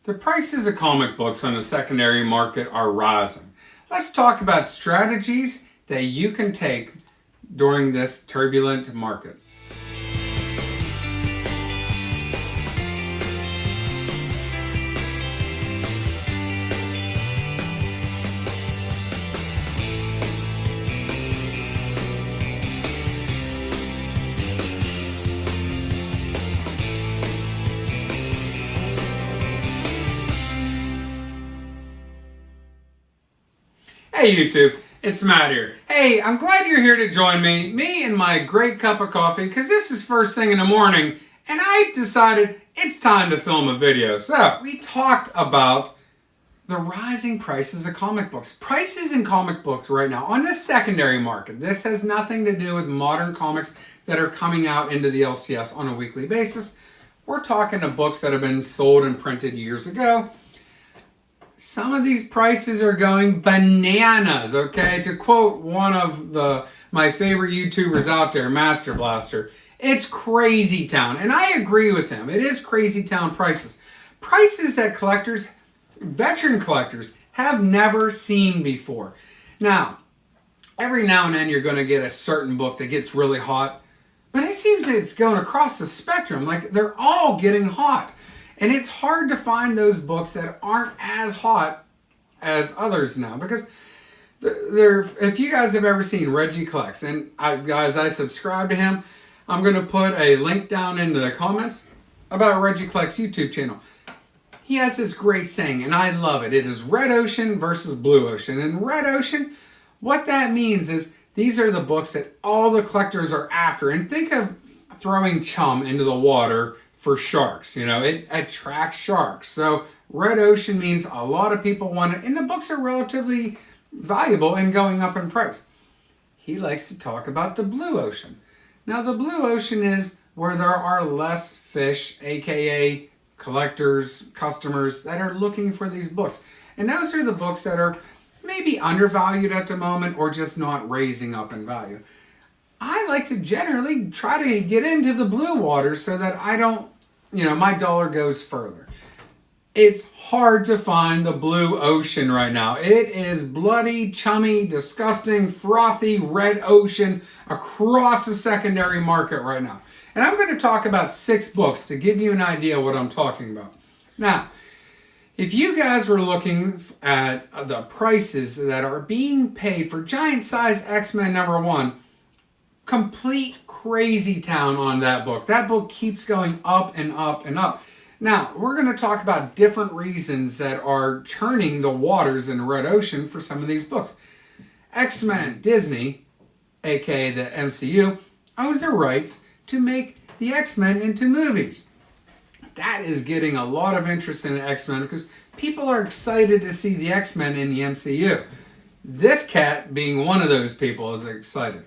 The prices of comic books on the secondary market are rising. Let's talk about strategies that you can take during this turbulent market. Hey YouTube, it's Matt here. Hey, I'm glad you're here to join me and my great cup of coffee, because this is first thing in the morning, and I decided it's time to film a video. So, we talked about the rising prices of comic books. Prices in comic books right now on the secondary market. This has nothing to do with modern comics that are coming out into the LCS on a weekly basis. We're talking to books that have been sold and printed years ago. Some of these prices are going bananas, okay? To quote one of my favorite YouTubers out there, Master Blaster, it's crazy town. And I agree with him. It is crazy town prices. Prices that collectors, veteran collectors, have never seen before. Now, every now and then you're going to get a certain book that gets really hot, but it seems that it's going across the spectrum. Like, they're all getting hot. And it's hard to find those books that aren't as hot as others now. Because if you guys have ever seen Regie Collects, and I subscribe to him, I'm going to put a link down in the comments about Regie Collects' YouTube channel. He has this great saying, and I love it. It is red ocean versus blue ocean. And red ocean, what that means is these are the books that all the collectors are after. And think of throwing chum into the water for sharks. You know, it attracts sharks. So red ocean means a lot of people want it, and the books are relatively valuable and going up in price. He likes to talk about the blue ocean. Now, the blue ocean is where there are less fish, aka collectors, customers that are looking for these books. And those are the books that are maybe undervalued at the moment or just not raising up in value. I like to generally try to get into the blue water so that I don't, my dollar goes further. It's hard to find the blue ocean right now. It is bloody, chummy, disgusting, frothy red ocean across the secondary market right now. And I'm going to talk about 6 books to give you an idea what I'm talking about. Now, if you guys were looking at the prices that are being paid for Giant Size X-Men #1, complete crazy town on that book. That book keeps going up and up and up. Now, we're going to talk about different reasons that are churning the waters in the red ocean for some of these books. X-Men, Disney, aka the MCU, owns the rights to make the X-Men into movies. That is getting a lot of interest in the X-Men because people are excited to see the X-Men in the MCU. This cat, being one of those people, is excited.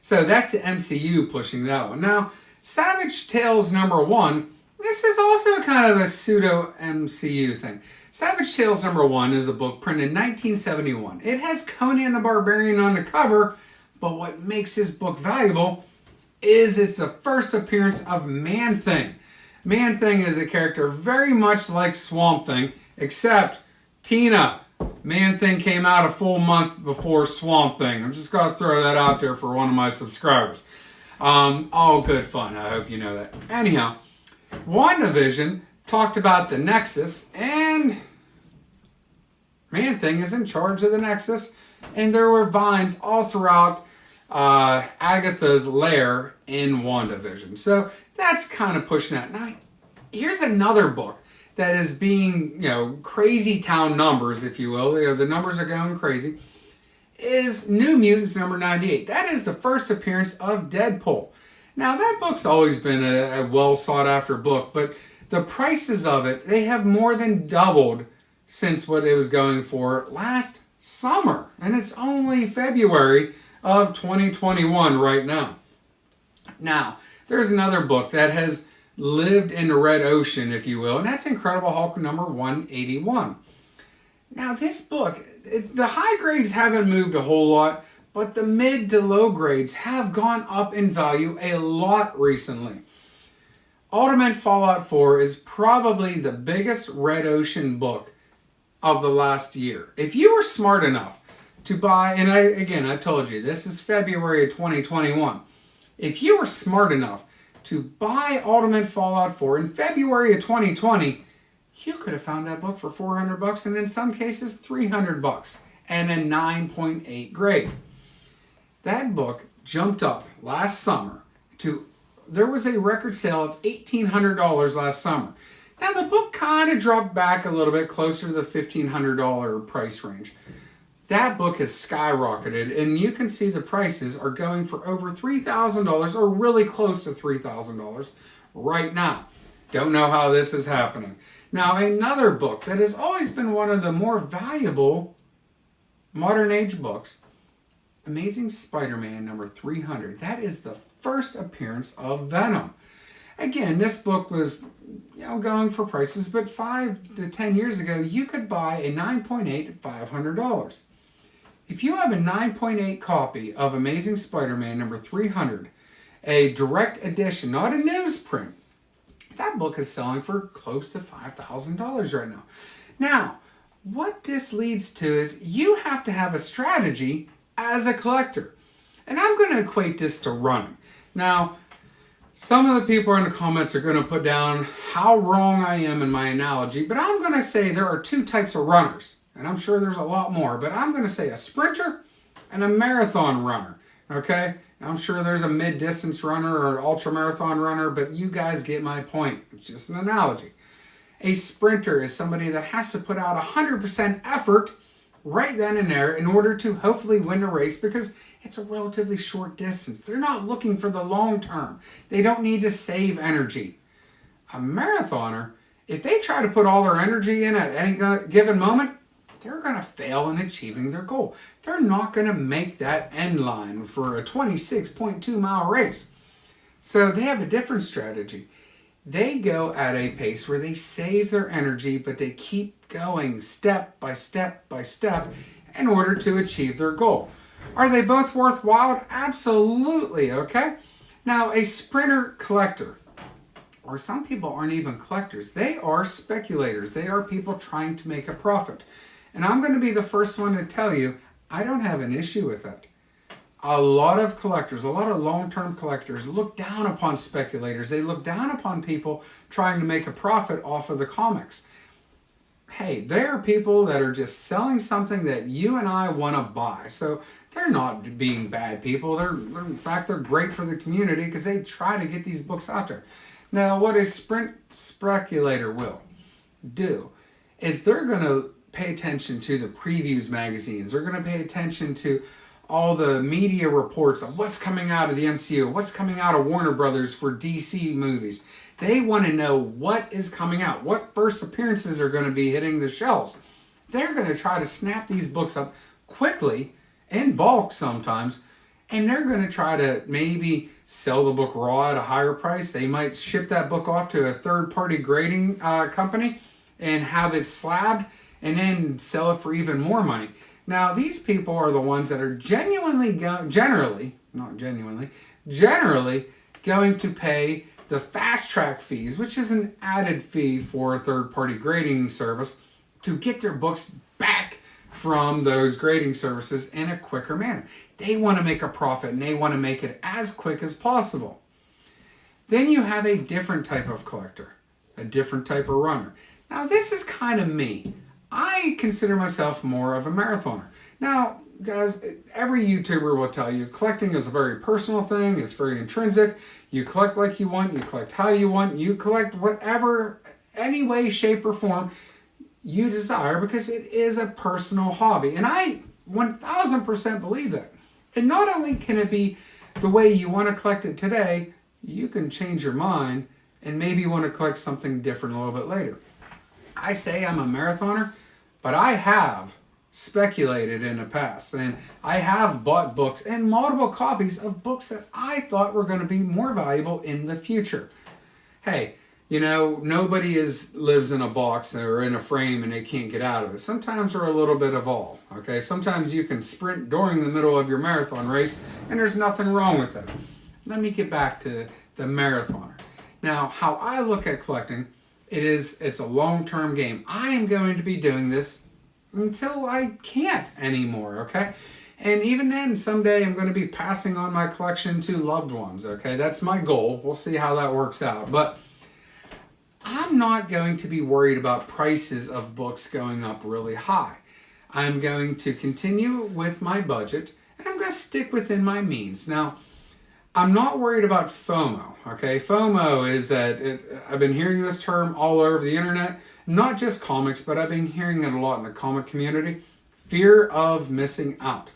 So that's the MCU pushing that one. Now, Savage Tales #1, this is also kind of a pseudo-MCU thing. Savage Tales #1 is a book printed in 1971. It has Conan the Barbarian on the cover, but what makes this book valuable is it's the first appearance of Man-Thing. Man-Thing is a character very much like Swamp Thing, except Tina, Man-Thing came out a full month before Swamp Thing. I'm just going to throw that out there for one of my subscribers. All good fun. I hope you know that. Anyhow, WandaVision talked about the Nexus, and Man-Thing is in charge of the Nexus, and there were vines all throughout Agatha's lair in WandaVision. So that's kind of pushing that. Now, here's another book that is being, crazy town numbers, if you will. The numbers are going crazy. Is New Mutants number 98. That is the first appearance of Deadpool. Now, that book's always been a well sought after book, but the prices of it, they have more than doubled since what it was going for last summer. And it's only February of 2021 right now. Now, there's another book that has lived in the red ocean, if you will, and that's Incredible Hulk number 181. Now, this book, the high grades haven't moved a whole lot, but the mid to low grades have gone up in value a lot recently. Ultimate Fallout 4 is probably the biggest red ocean book of the last year. If you were smart enough to buy, and I told you, this is February of 2021. If you were smart enough to buy Ultimate Fallout 4 in February of 2020, you could have found that book for $400 and in some cases $300 and a 9.8 grade. That book jumped up last summer to, there was a record sale of $1,800 last summer. Now the book kind of dropped back a little bit closer to the $1,500 price range. That book has skyrocketed, and you can see the prices are going for over $3,000 or really close to $3,000 right now. Don't know how this is happening. Now, another book that has always been one of the more valuable modern age books, Amazing Spider-Man number 300. That is the first appearance of Venom. Again, this book was going for prices, but 5 to 10 years ago, you could buy a 9.8 at $500. If you have a 9.8 copy of Amazing Spider-Man number 300, a direct edition, not a newsprint, that book is selling for close to $5,000 right now. Now, what this leads to is you have to have a strategy as a collector. And I'm going to equate this to running. Now, some of the people in the comments are going to put down how wrong I am in my analogy, but I'm going to say there are two types of runners. And I'm sure there's a lot more, but I'm going to say a sprinter and a marathon runner, okay? I'm sure there's a mid-distance runner or an ultra-marathon runner, but you guys get my point. It's just an analogy. A sprinter is somebody that has to put out 100% effort right then and there in order to hopefully win a race because it's a relatively short distance. They're not looking for the long term. They don't need to save energy. A marathoner, if they try to put all their energy in at any given moment, they're going to fail in achieving their goal. They're not going to make that end line for a 26.2 mile race. So they have a different strategy. They go at a pace where they save their energy, but they keep going step by step by step in order to achieve their goal. Are they both worthwhile? Absolutely, okay? Now, a sprinter collector, or some people aren't even collectors, they are speculators. They are people trying to make a profit. And I'm going to be the first one to tell you, I don't have an issue with it. A lot of collectors, a lot of long-term collectors look down upon speculators. They look down upon people trying to make a profit off of the comics. Hey, there are people that are just selling something that you and I want to buy. So they're not being bad people. In fact, they're great for the community because they try to get these books out there. Now, what a sprint speculator will do is they're going to pay attention to the previews magazines. They're going to pay attention to all the media reports of what's coming out of the MCU, what's coming out of Warner Brothers for DC movies. They want to know what is coming out, what first appearances are going to be hitting the shelves. They're going to try to snap these books up quickly, in bulk sometimes, and they're going to try to maybe sell the book raw at a higher price. They might ship that book off to a third-party grading company and have it slabbed and then sell it for even more money. Now, these people are the ones that are generally going to pay the fast track fees, which is an added fee for a third-party grading service, to get their books back from those grading services in a quicker manner. They want to make a profit, and they want to make it as quick as possible. Then you have a different type of collector, a different type of runner. Now, this is kind of me. I consider myself more of a marathoner. Now, guys, every YouTuber will tell you collecting is a very personal thing. It's very intrinsic. You collect like you want. You collect how you want. You collect whatever, any way, shape, or form you desire because it is a personal hobby. And I 1000% believe that. And not only can it be the way you want to collect it today, you can change your mind and maybe you want to collect something different a little bit later. I say I'm a marathoner, but I have speculated in the past, and I have bought books and multiple copies of books that I thought were going to be more valuable in the future. Hey, nobody lives in a box or in a frame and they can't get out of it. Sometimes we're a little bit of all, okay? Sometimes you can sprint during the middle of your marathon race, and there's nothing wrong with it. Let me get back to the marathoner. Now, how I look at collecting, it's a long-term game. I am going to be doing this until I can't anymore, okay? And even then, someday I'm going to be passing on my collection to loved ones, okay? That's my goal. We'll see how that works out. But I'm not going to be worried about prices of books going up really high. I'm going to continue with my budget, and I'm going to stick within my means. Now, I'm not worried about FOMO, okay? FOMO is I've been hearing this term all over the internet, not just comics, but I've been hearing it a lot in the comic community. Fear of missing out.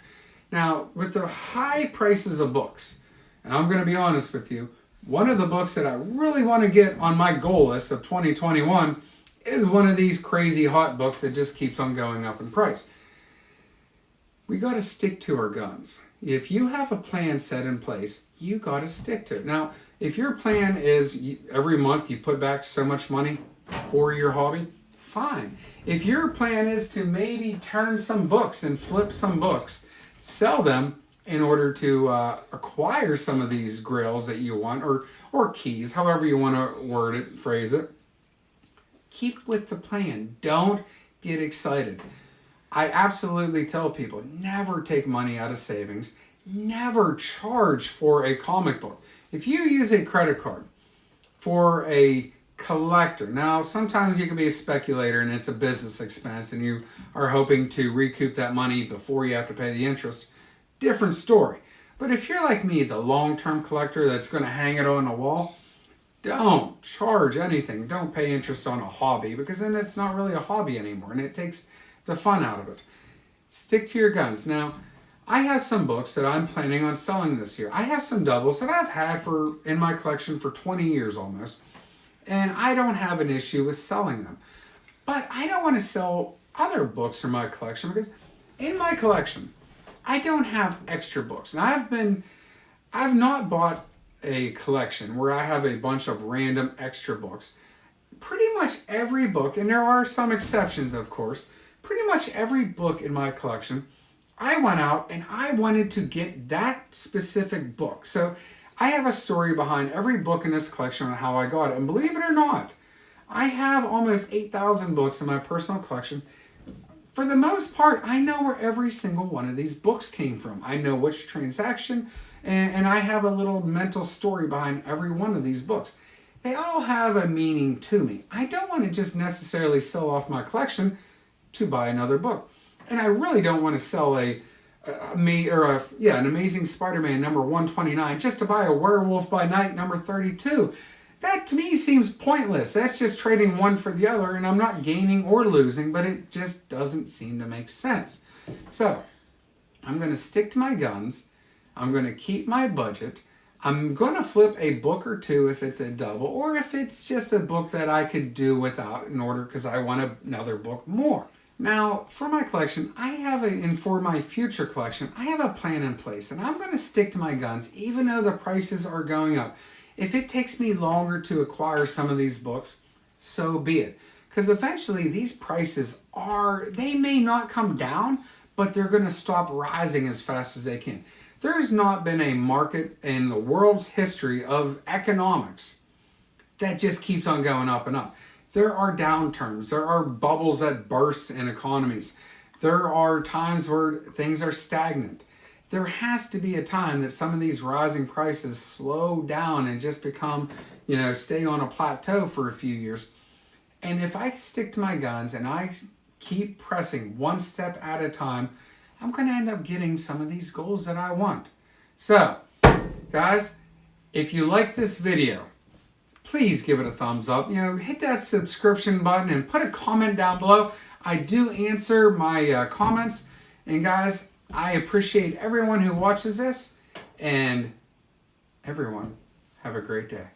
Now, with the high prices of books, and I'm going to be honest with you, one of the books that I really want to get on my goal list of 2021 is one of these crazy hot books that just keeps on going up in price. We got to stick to our guns. If you have a plan set in place, you got to stick to it. Now, if your plan is every month you put back so much money for your hobby, fine. If your plan is to maybe turn some books and flip some books, sell them in order to acquire some of these grails that you want, or keys, however you want to word it, phrase it, keep with the plan. Don't get excited. I absolutely tell people, never take money out of savings. Never charge for a comic book. If you use a credit card for a collector, now sometimes you can be a speculator and it's a business expense and you are hoping to recoup that money before you have to pay the interest. Different story. But if you're like me, the long-term collector that's going to hang it on the wall, don't charge anything. Don't pay interest on a hobby, because then it's not really a hobby anymore and it takes the fun out of it. Stick to your guns. Now, I have some books that I'm planning on selling this year. I have some doubles that I've had in my collection for 20 years almost, and I don't have an issue with selling them. But I don't want to sell other books from my collection, because in my collection, I don't have extra books. And I've not bought a collection where I have a bunch of random extra books. Pretty much every book, and there are some exceptions of course, pretty much every book in my collection, I went out and I wanted to get that specific book. So I have a story behind every book in this collection on how I got it. And believe it or not, I have almost 8,000 books in my personal collection. For the most part, I know where every single one of these books came from. I know which transaction, and I have a little mental story behind every one of these books. They all have a meaning to me. I don't want to just necessarily sell off my collection to buy another book. And I really don't want to sell an Amazing Spider-Man number 129 just to buy a Werewolf by Night number 32. That to me seems pointless. That's just trading one for the other, and I'm not gaining or losing, but it just doesn't seem to make sense. So, I'm going to stick to my guns. I'm going to keep my budget. I'm going to flip a book or two if it's a double, or if it's just a book that I could do without in order because I want another book more. Now, for my collection, and for my future collection, I have a plan in place, and I'm going to stick to my guns even though the prices are going up. If it takes me longer to acquire some of these books, so be it. Because eventually these prices they may not come down, but they're going to stop rising as fast as they can. There's not been a market in the world's history of economics that just keeps on going up and up. There are downturns. There are bubbles that burst in economies. There are times where things are stagnant. There has to be a time that some of these rising prices slow down and just become, stay on a plateau for a few years. And if I stick to my guns and I keep pressing one step at a time, I'm going to end up getting some of these goals that I want. So, guys, if you like this video, please give it a thumbs up. Hit that subscription button and put a comment down below. I do answer my comments. And guys, I appreciate everyone who watches this. And everyone, have a great day.